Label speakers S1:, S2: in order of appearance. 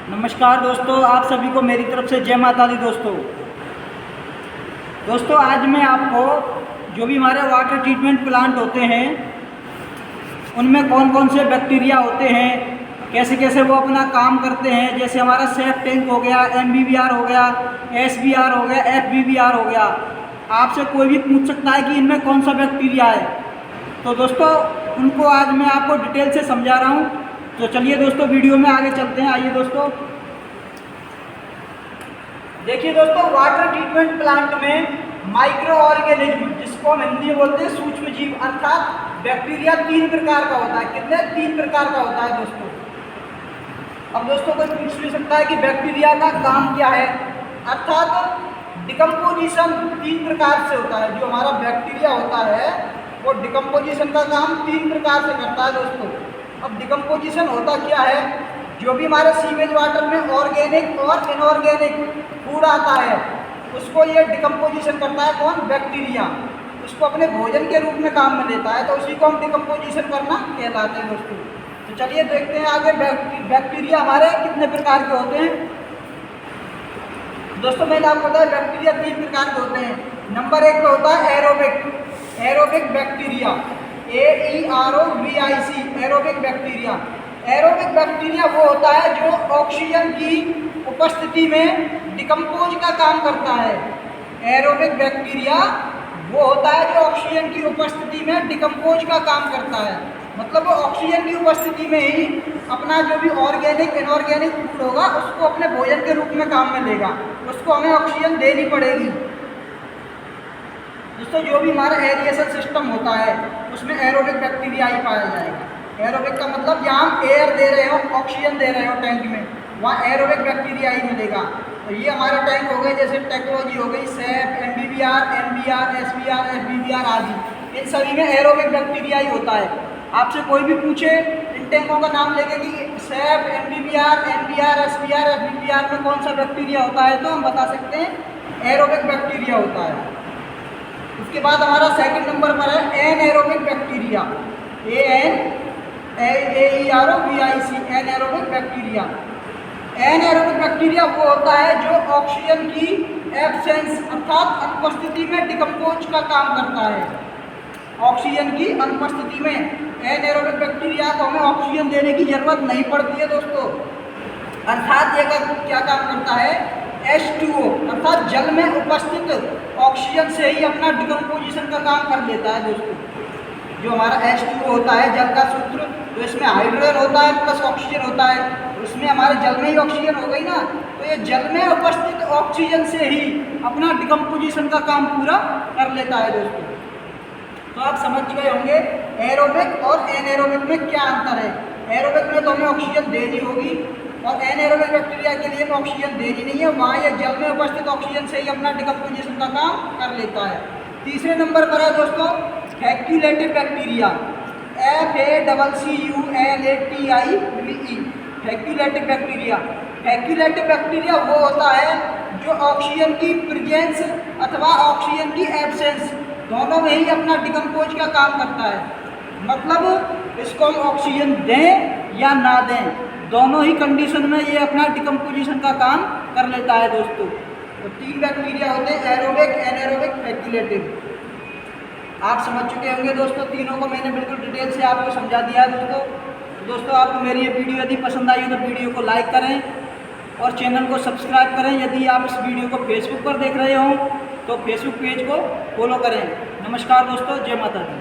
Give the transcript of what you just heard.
S1: नमस्कार दोस्तों, आप सभी को मेरी तरफ से जय माता दी। दोस्तों आज मैं आपको जो भी हमारे वाटर ट्रीटमेंट प्लांट होते हैं उनमें कौन कौन से बैक्टीरिया होते हैं, कैसे कैसे वो अपना काम करते हैं। जैसे हमारा सेफ टैंक हो गया, MBBR हो गया, SBR हो गया, FBBR हो गया। आपसे कोई भी पूछ सकता है कि इनमें कौन सा बैक्टीरिया है, तो दोस्तों उनको आज मैं आपको डिटेल से समझा रहा हूँ। तो चलिए दोस्तों वीडियो में आगे चलते हैं। आइए दोस्तों, देखिए दोस्तों, वाटर ट्रीटमेंट प्लांट में माइक्रो ऑर्गेनिज्म, जिसको हम हिंदी में बोलते हैं सूक्ष्म जीव, अर्थात बैक्टीरिया 3 प्रकार का होता है। कितने? 3 प्रकार का होता है दोस्तों। अब दोस्तों कोई पूछ भी सकता है कि बैक्टीरिया का काम क्या है, अर्थात डिकम्पोजिशन 3 प्रकार से होता है। जो हमारा बैक्टीरिया होता है वो डिकम्पोजिशन का काम 3 प्रकार से करता है दोस्तों। अब डिकम्पोजिशन होता क्या है? जो भी हमारे सीवेज वाटर में ऑर्गेनिक और इनऑर्गेनिक फूड आता है उसको ये डिकम्पोजिशन करता है। कौन? बैक्टीरिया। उसको अपने भोजन के रूप में काम में लेता है, तो उसी को हम डिकम्पोजिशन करना कहलाते हैं दोस्तों। तो चलिए देखते हैं आगे बैक्टीरिया हमारे कितने प्रकार के होते हैं। दोस्तों मैंने आपको बताया बैक्टीरिया 3 प्रकार के होते हैं। नंबर 1 पे होता है aerobic bacteria, AEROBIC, aerobic bacteria. Aerobic bacteria वो होता है जो ऑक्सीजन की उपस्थिति में डिकम्पोज का काम करता है। एरोबिक बैक्टीरिया वो होता है जो ऑक्सीजन की उपस्थिति में डिकम्पोज का काम करता है। मतलब वो ऑक्सीजन की उपस्थिति में ही अपना जो भी ऑर्गेनिक इनऑर्गेनिक फूड होगा उसको अपने भोजन के रूप में काम में लेगा। उसको हमें ऑक्सीजन देनी पड़ेगी। दोस्तों जो भी हमारा एरिएशन सिस्टम होता है उसमें एरोबिक बैक्टीरिया ही पाया जाएगा। एरोबिक का मतलब जहाँ हम एयर दे रहे हो, ऑक्सीजन दे रहे हो टैंक में, वहाँ एरोबिक बैक्टीरिया ही मिलेगा। तो ये हमारे टैंक हो गए, जैसे टेक्नोलॉजी हो गई, safe, MBBR, NBR, SBR, FBBR आदि, इन सभी में एरोबिक बैक्टीरिया ही होता है। आपसे कोई भी पूछे इन टैंकों का नाम लेके कि safe, MBBR, NBR, SBR, FBBR में कौन सा बैक्टीरिया होता है, तो हम बता सकते हैं एरोबिक बैक्टीरिया होता है। उसके बाद हमारा सेकंड नंबर पर है anaerobic bacteria, AEROBIC, anaerobic bacteria. Anaerobic bacteria वो होता है जो ऑक्सीजन की एब्सेंस अर्थात अनुपस्थिति में डिकम्पोज का काम करता है। ऑक्सीजन की अनुपस्थिति में एनएरोबिक बैक्टीरिया को हमें ऑक्सीजन देने की जरूरत नहीं पड़ती है दोस्तों। अर्थात ये क्या काम करता है? H2O अर्थात जल में उपस्थित ऑक्सीजन से ही अपना डिकम्पोजिशन का काम कर लेता है दोस्तों। जो हमारा H2O होता है जल का सूत्र, तो इसमें हाइड्रोजन होता है प्लस ऑक्सीजन होता है। उसमें हमारे जल में ही ऑक्सीजन हो गई ना, तो ये जल में उपस्थित ऑक्सीजन से ही अपना डिकम्पोजिशन का काम पूरा कर लेता है दोस्तों। तो आप समझ गए होंगे एरोबिक और एनएरोबिक में क्या अंतर है। एरोबिक में तो हमें ऑक्सीजन देनी होगी और एनएरोबिक बैक्टीरिया के लिए ऑक्सीजन देनी नहीं है, वहाँ ये जल में उपस्थित ऑक्सीजन से ही अपना डिकम्पोजिशन का काम कर लेता है। तीसरे नंबर पर है दोस्तों फैक्यूलेटिव बैक्टीरिया, FACCULATIVE, फैक्यूलेटिव बैक्टीरिया। फैक्यूलेटिव बैक्टीरिया वो होता है जो ऑक्सीजन की प्रेजेंस अथवा ऑक्सीजन की एब्सेंस दोनों में ही अपना डिकम्पोज का काम करता है। मतलब इसको हम ऑक्सीजन दें या ना दें, दोनों ही कंडीशन में ये अपना डिकम्पोजिशन का काम कर लेता है दोस्तों। तो 3 बैक्टीरिया होते हैं, एरोबिक, एनएरोबिक, फैक्यूलेटिव। आप समझ चुके होंगे दोस्तों, तीनों को मैंने बिल्कुल डिटेल से आपको समझा दिया है दोस्तों। आपको मेरी ये वीडियो यदि पसंद आई तो वीडियो को लाइक करें और चैनल को सब्सक्राइब करें। यदि आप इस वीडियो को फेसबुक पर देख रहे हो तो फेसबुक पेज को फॉलो करें। नमस्कार दोस्तों, जय माता दी।